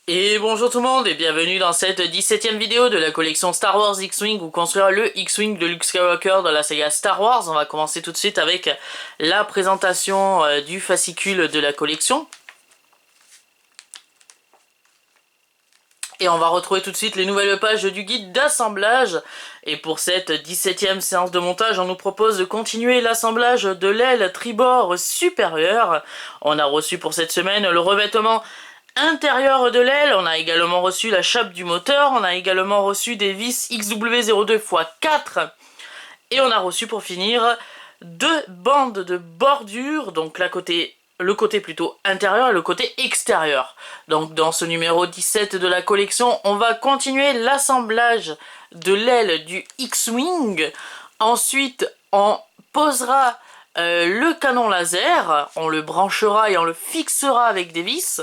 Et bonjour tout le monde et bienvenue dans cette 17e vidéo de la collection Star Wars X-Wing où construire le X-Wing de Luke Skywalker dans la saga Star Wars. On va commencer tout de suite avec la présentation du fascicule de la collection. Et on va retrouver tout de suite les nouvelles pages du guide d'assemblage. Et pour cette 17e séance de montage, on nous propose de continuer l'assemblage de l'aile tribord supérieure. On a reçu pour cette semaine le revêtement intérieur de l'aile, on a également reçu la chape du moteur, on a également reçu des vis XW02x4 et on a reçu pour finir deux bandes de bordure, donc le côté plutôt intérieur et le côté extérieur. Donc dans ce numéro 17 de la collection, on va continuer l'assemblage de l'aile du X-Wing. Ensuite, on posera le canon laser, on le branchera et on le fixera avec des vis.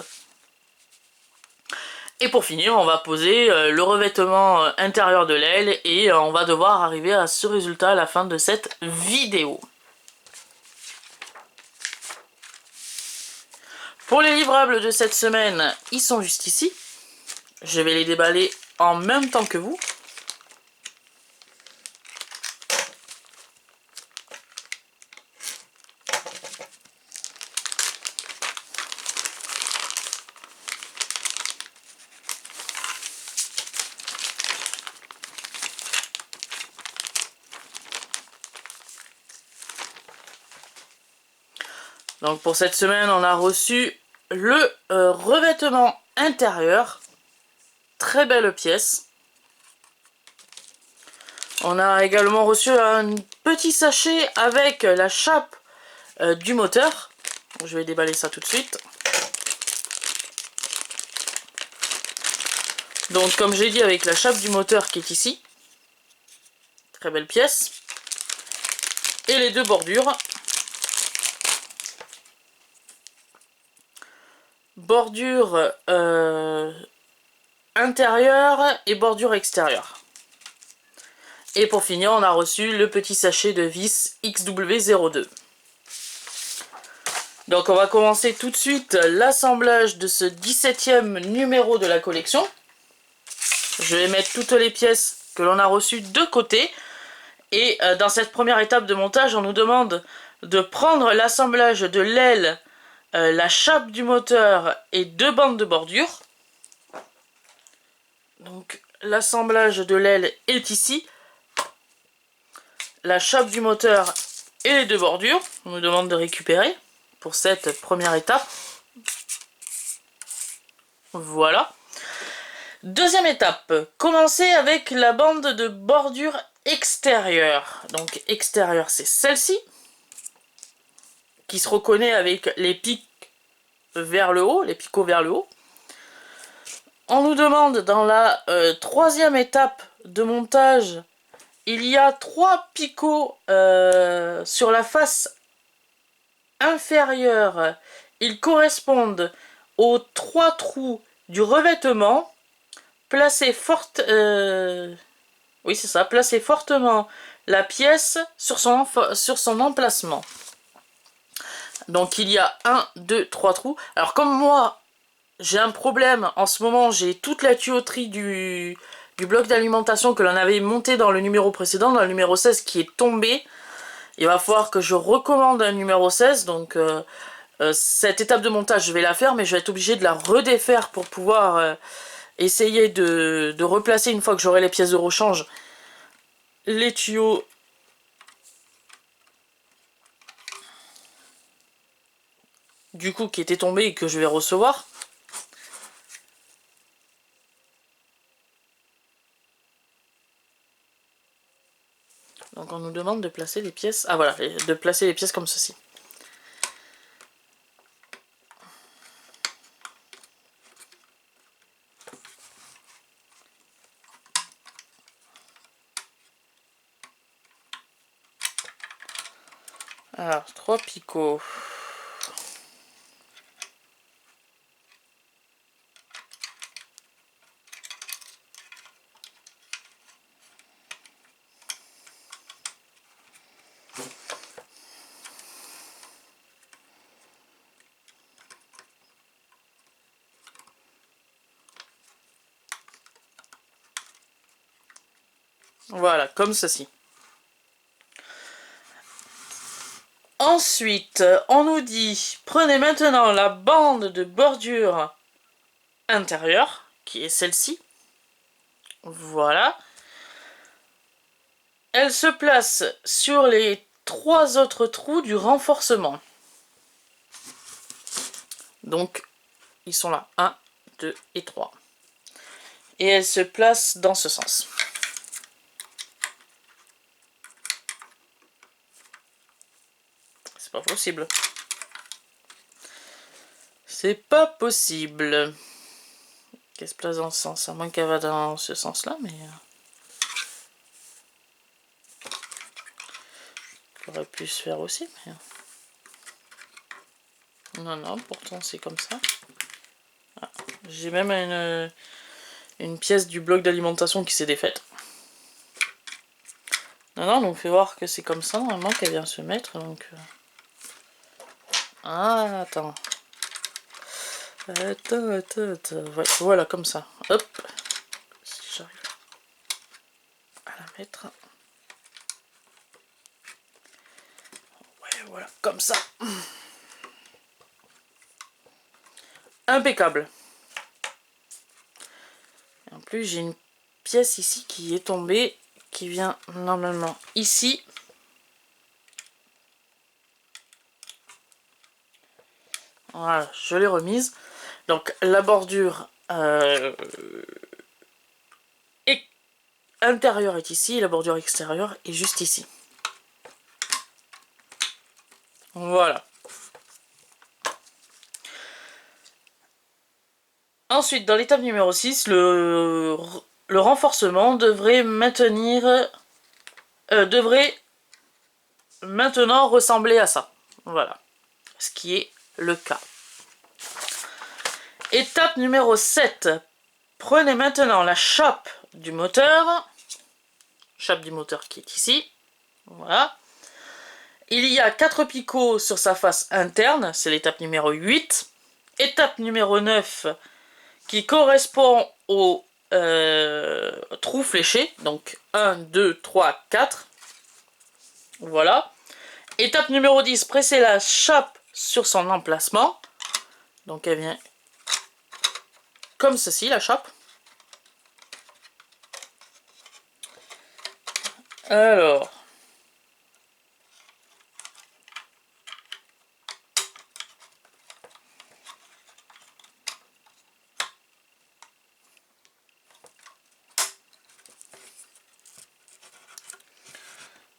Et pour finir, on va poser le revêtement intérieur de l'aile et on va devoir arriver à ce résultat à la fin de cette vidéo. Pour les livrables de cette semaine, ils sont juste ici. Je vais les déballer en même temps que vous. Donc pour cette semaine, on a reçu le revêtement intérieur. Très belle pièce. On a également reçu un petit sachet avec la chape du moteur. Je vais déballer ça tout de suite. Donc comme j'ai dit, avec la chape du moteur qui est ici. Très belle pièce. Et les deux bordures. Bordure intérieure et bordure extérieure. Et pour finir, on a reçu le petit sachet de vis XW02. Donc on va commencer tout de suite l'assemblage de ce 17e numéro de la collection. Je vais mettre toutes les pièces que l'on a reçues de côté. Et dans cette première étape de montage, on nous demande de prendre l'assemblage de l'aile, la chape du moteur et deux bandes de bordure. Donc l'assemblage de l'aile est ici. La chape du moteur et les deux bordures. On nous demande de récupérer pour cette première étape. Voilà. Deuxième étape, commencer avec la bande de bordure extérieure. Donc extérieure, c'est celle-ci, qui se reconnaît avec les pics vers le haut, les picots vers le haut. On nous demande dans la troisième étape de montage, il y a 3 picots sur la face inférieure. Ils correspondent aux 3 trous du revêtement. Placez oui, c'est ça, placez fortement la pièce sur son emplacement. Donc il y a 1, 2, 3 trous. Alors comme moi, j'ai un problème en ce moment, j'ai toute la tuyauterie du bloc d'alimentation que l'on avait monté dans le numéro précédent, dans le numéro 16 qui est tombé. Il va falloir que je recommande un numéro 16, donc cette étape de montage je vais la faire, mais je vais être obligée de la redéfaire pour pouvoir essayer de replacer une fois que j'aurai les pièces de rechange les tuyaux du coup qui étaient tombés et que je vais recevoir. Donc on nous demande de placer les pièces, ah voilà, de placer les pièces comme ceci. Alors 3 picots. Voilà, comme ceci. Ensuite, on nous dit, prenez maintenant la bande de bordure intérieure, qui est celle-ci. Voilà. Elle se place sur les 3 autres trous du renforcement. Donc, ils sont là. 1, 2 et 3. Et elle se place dans ce sens. C'est pas possible. C'est pas possible. Qu'elle se place dans ce sens. À moins qu'elle va dans ce sens-là, mais... ça aurait pu se faire aussi, mais... Non, non, pourtant c'est comme ça. Ah, j'ai même une pièce du bloc d'alimentation qui s'est défaite. Non, non, donc fait voir que c'est comme ça, normalement, qu'elle vient se mettre, donc... Ah, attends. Attends. Ouais, voilà, comme ça. Hop. Si j'arrive à la mettre. Ouais, voilà, comme ça. Impeccable. Et en plus, j'ai une pièce ici qui est tombée, qui vient normalement ici. Voilà, je l'ai remise. Donc la bordure intérieure est ici, et la bordure extérieure est juste ici. Voilà. Ensuite, dans l'étape numéro 6, le renforcement devrait maintenant ressembler à ça. Voilà. Ce qui est le cas. Étape numéro 7. Prenez maintenant la chape du moteur. Chape du moteur qui est ici. Voilà. Il y a 4 picots sur sa face interne. C'est l'étape numéro 8. Étape numéro 9 qui correspond au trou fléché. Donc 1, 2, 3, 4. Voilà. Étape numéro 10. Pressez la chape sur son emplacement. Donc elle vient comme ceci, la chape. Alors.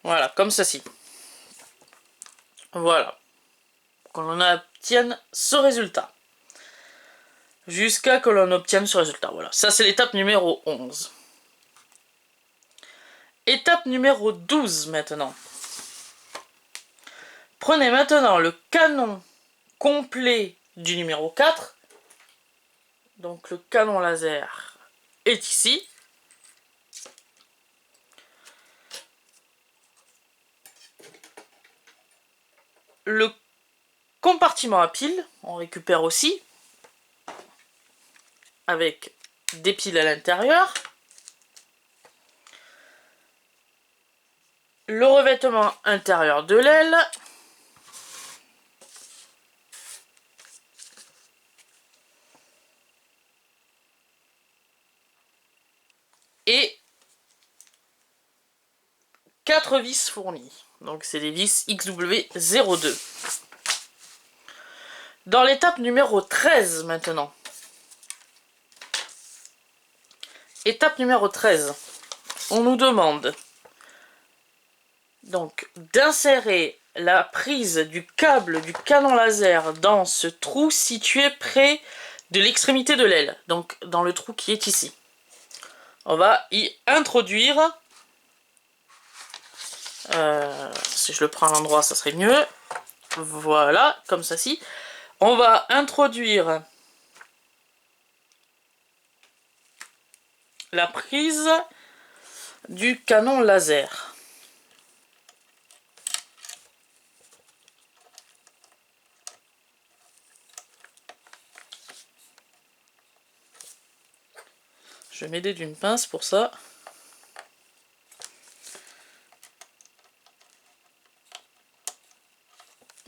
Voilà, comme ceci. Voilà. Qu'on obtienne ce résultat. Jusqu'à que l'on obtienne ce résultat. Voilà. Ça, c'est l'étape numéro 11. Étape numéro 12 maintenant. Prenez maintenant le canon complet du numéro 4. Donc le canon laser est ici. Le compartiment à piles, on récupère aussi. Avec des piles à l'intérieur. Le revêtement intérieur de l'aile. Et 4 vis fournies. Donc c'est des vis XW02. Dans l'étape numéro 13 maintenant. Étape numéro 13. On nous demande donc d'insérer la prise du câble du canon laser dans ce trou situé près de l'extrémité de l'aile. Donc dans le trou qui est ici. On va y introduire... si je le prends à l'endroit, ça serait mieux. Voilà, comme ceci. On va introduire la prise du canon laser. Je vais m'aider d'une pince pour ça.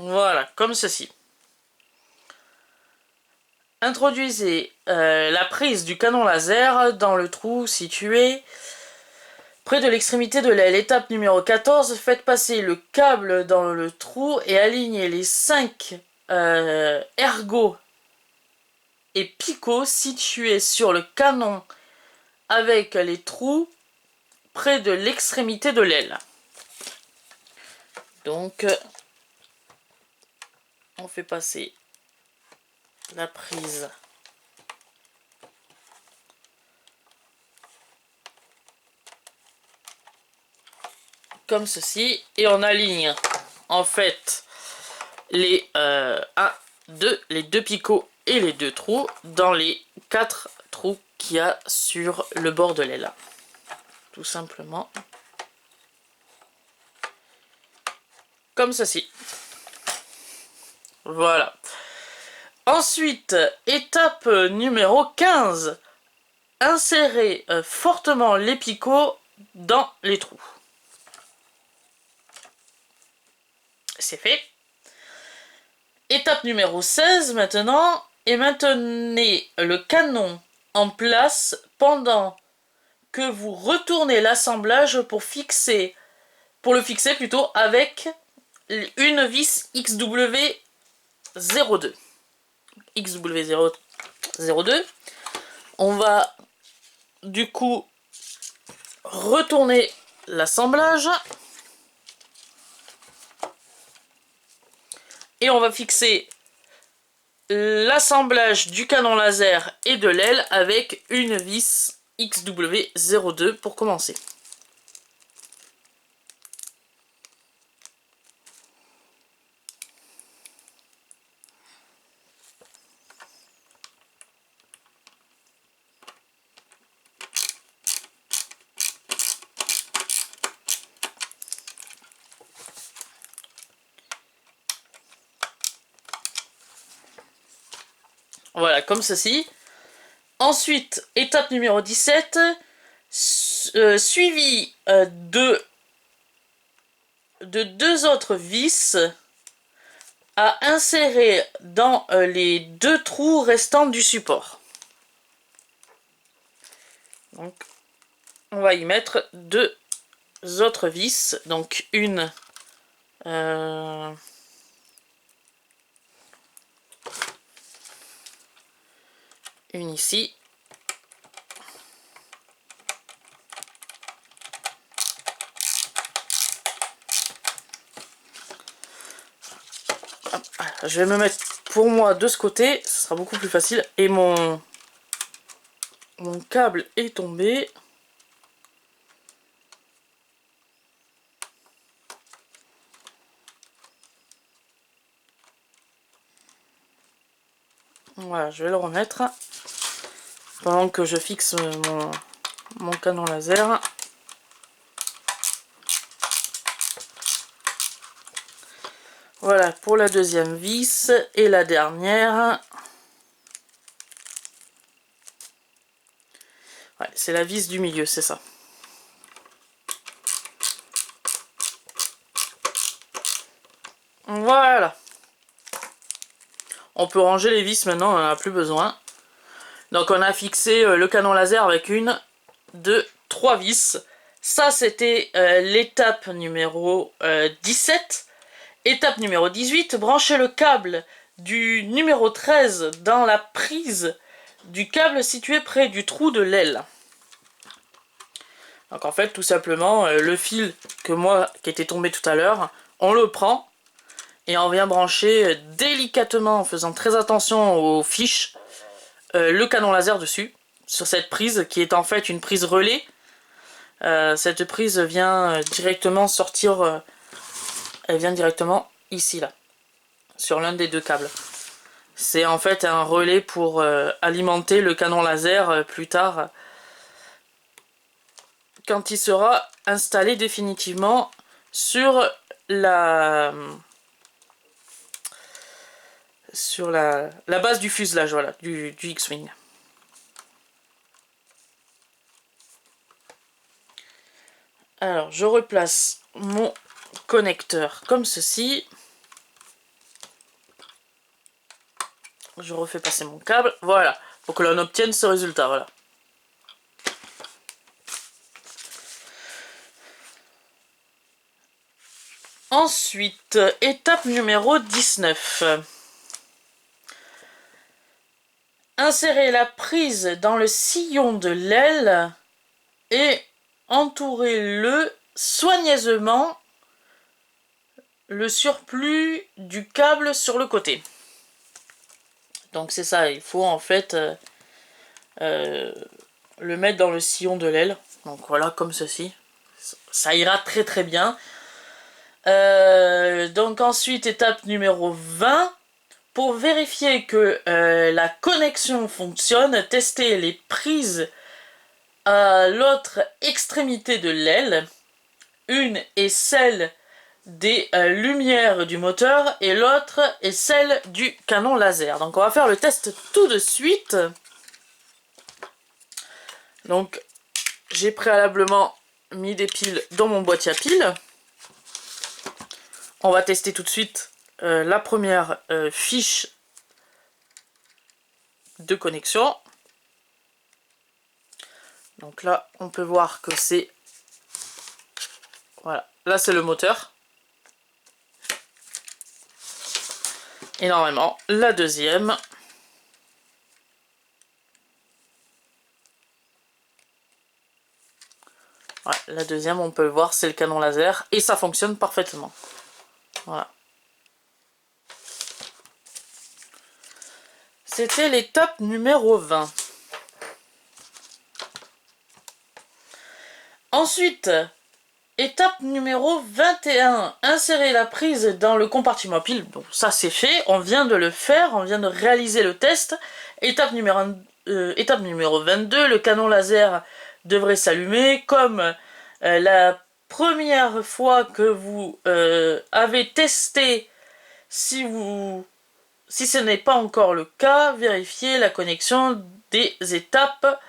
Voilà, comme ceci. Introduisez la prise du canon laser dans le trou situé près de l'extrémité de l'aile. Étape numéro 14, faites passer le câble dans le trou et alignez les 5 ergots et picots situés sur le canon avec les trous près de l'extrémité de l'aile. Donc, on fait passer la prise comme ceci et on aligne en fait les 2 picots et les 2 trous dans les 4 trous qu'il y a sur le bord de l'aile, tout simplement comme ceci. Voilà. Ensuite, étape numéro 15, insérez fortement les picots dans les trous. C'est fait. Étape numéro 16 maintenant, et maintenez le canon en place pendant que vous retournez l'assemblage pour le fixer plutôt avec une vis XW02. XW02. On va du coup retourner l'assemblage et on va fixer l'assemblage du canon laser et de l'aile avec une vis XW02 pour commencer. Voilà, comme ceci. Ensuite, étape numéro 17, suivi de 2 autres vis à insérer dans les 2 trous restants du support. Donc, on va y mettre 2 autres vis, donc une ici. Je vais me mettre pour moi de ce côté, ce sera beaucoup plus facile. Et mon câble est tombé. Voilà, je vais le remettre pendant que je fixe mon canon laser. Voilà pour la deuxième vis et la dernière. Ouais, c'est la vis du milieu, c'est ça. Voilà. On peut ranger les vis maintenant, on n'en a plus besoin. Donc on a fixé le canon laser avec 1, 2, 3 vis. Ça c'était l'étape numéro 17. Étape numéro 18, branchez le câble du numéro 13 dans la prise du câble situé près du trou de l'aile. Donc en fait tout simplement le fil qui était tombé tout à l'heure, on le prend et on vient brancher délicatement en faisant très attention aux fiches le canon laser dessus, sur cette prise qui est en fait une prise relais. Cette prise vient directement sortir, elle vient directement ici là, sur l'un des 2 câbles. C'est en fait un relais pour alimenter le canon laser plus tard, quand il sera installé définitivement sur la base du fuselage, voilà, du X-Wing. Alors, je replace mon connecteur comme ceci. je refais passer mon câble, voilà, pour que l'on obtienne ce résultat, voilà. Ensuite, étape numéro 19. Insérez la prise dans le sillon de l'aile et entourez-le soigneusement le surplus du câble sur le côté. Donc c'est ça, il faut en fait le mettre dans le sillon de l'aile. Donc voilà, comme ceci. Ça ira très très bien. Donc ensuite, étape numéro 20. Pour vérifier que la connexion fonctionne, testez les prises à l'autre extrémité de l'aile. Une est celle des lumières du moteur et l'autre est celle du canon laser. Donc on va faire le test tout de suite. Donc j'ai préalablement mis des piles dans mon boîtier à piles. On va tester tout de suite la première fiche de connexion. Donc là on peut voir que c'est, voilà, là c'est le moteur. Et normalement la deuxième, ouais, la deuxième on peut le voir, c'est le canon laser et ça fonctionne parfaitement. Voilà. C'était l'étape numéro 20. Ensuite, étape numéro 21. Insérer la prise dans le compartiment pile. Donc ça c'est fait, on vient de le faire, on vient de réaliser le test. Étape numéro 22, le canon laser devrait s'allumer comme la première fois que vous avez testé. Si ce n'est pas encore le cas, vérifiez la connexion des étapes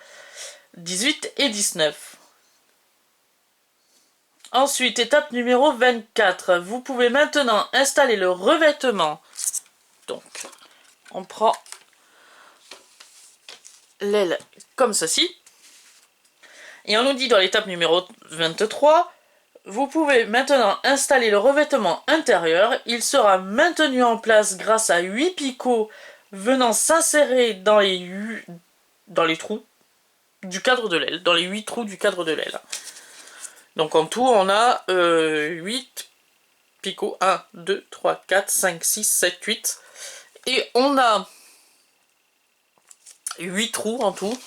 18 et 19. Ensuite, étape numéro 24. Vous pouvez maintenant installer le revêtement. Donc, on prend l'aile comme ceci. Et on nous dit dans l'étape numéro 23, vous pouvez maintenant installer le revêtement intérieur. Il sera maintenu en place grâce à 8 picots venant s'insérer dans les trous du cadre de l'aile, dans les 8 trous du cadre de l'aile. Donc en tout, on a 8 picots, 1, 2, 3, 4, 5, 6, 7, 8. Et on a 8 trous en tout.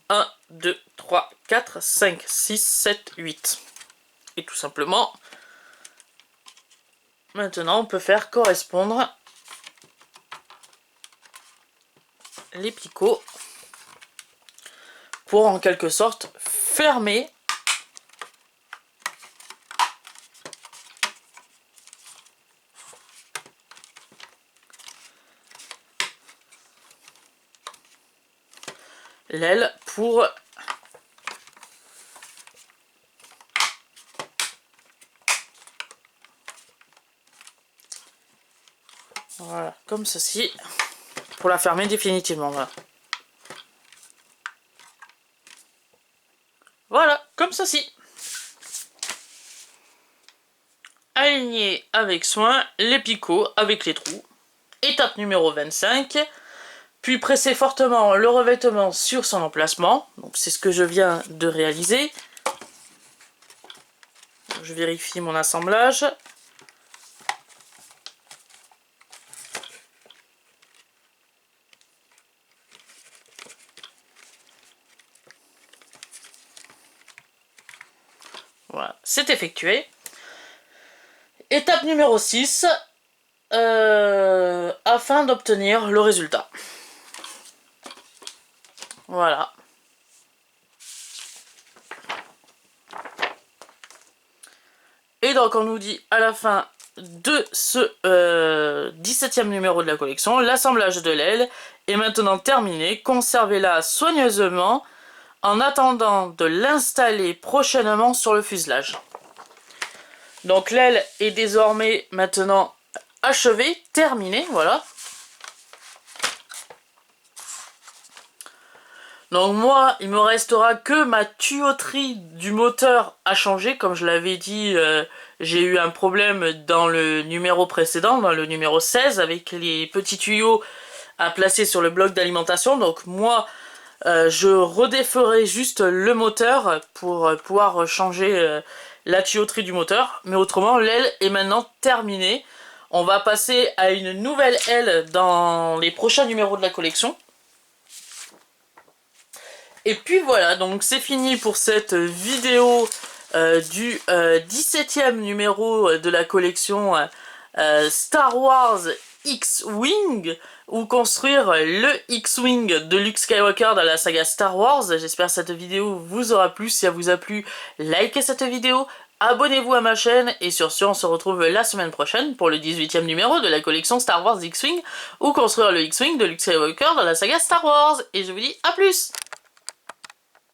1, 2, 3, 4, 5, 6, 7, 8. Et tout simplement, maintenant on peut faire correspondre les picots pour en quelque sorte fermer l'aile pour voilà, comme ceci, pour la fermer définitivement. Voilà, voilà, comme ceci. Aligner avec soin les picots avec les trous. Étape numéro 25. Puis presser fortement le revêtement sur son emplacement. Donc c'est ce que je viens de réaliser. Je vérifie mon assemblage. Voilà, c'est effectué. Étape numéro 6, afin d'obtenir le résultat. Voilà. Et donc on nous dit à la fin de ce 17e numéro de la collection, l'assemblage de l'aile est maintenant terminé. Conservez-la soigneusement en attendant de l'installer prochainement sur le fuselage. Donc l'aile est désormais maintenant achevée, terminée, voilà. Donc moi, il me restera que ma tuyauterie du moteur à changer. Comme je l'avais dit, j'ai eu un problème dans le numéro précédent, dans le numéro 16, avec les petits tuyaux à placer sur le bloc d'alimentation. Donc moi, je redéferai juste le moteur pour pouvoir changer la tuyauterie du moteur. Mais autrement, l'aile est maintenant terminée. On va passer à une nouvelle aile dans les prochains numéros de la collection. Et puis voilà, donc c'est fini pour cette vidéo du 17e numéro de la collection Star Wars X-Wing, ou construire le X-Wing de Luke Skywalker dans la saga Star Wars. J'espère que cette vidéo vous aura plu. Si elle vous a plu, likez cette vidéo, abonnez-vous à ma chaîne, et sur ce, on se retrouve la semaine prochaine pour le 18e numéro de la collection Star Wars X-Wing, ou construire le X-Wing de Luke Skywalker dans la saga Star Wars. Et je vous dis à plus!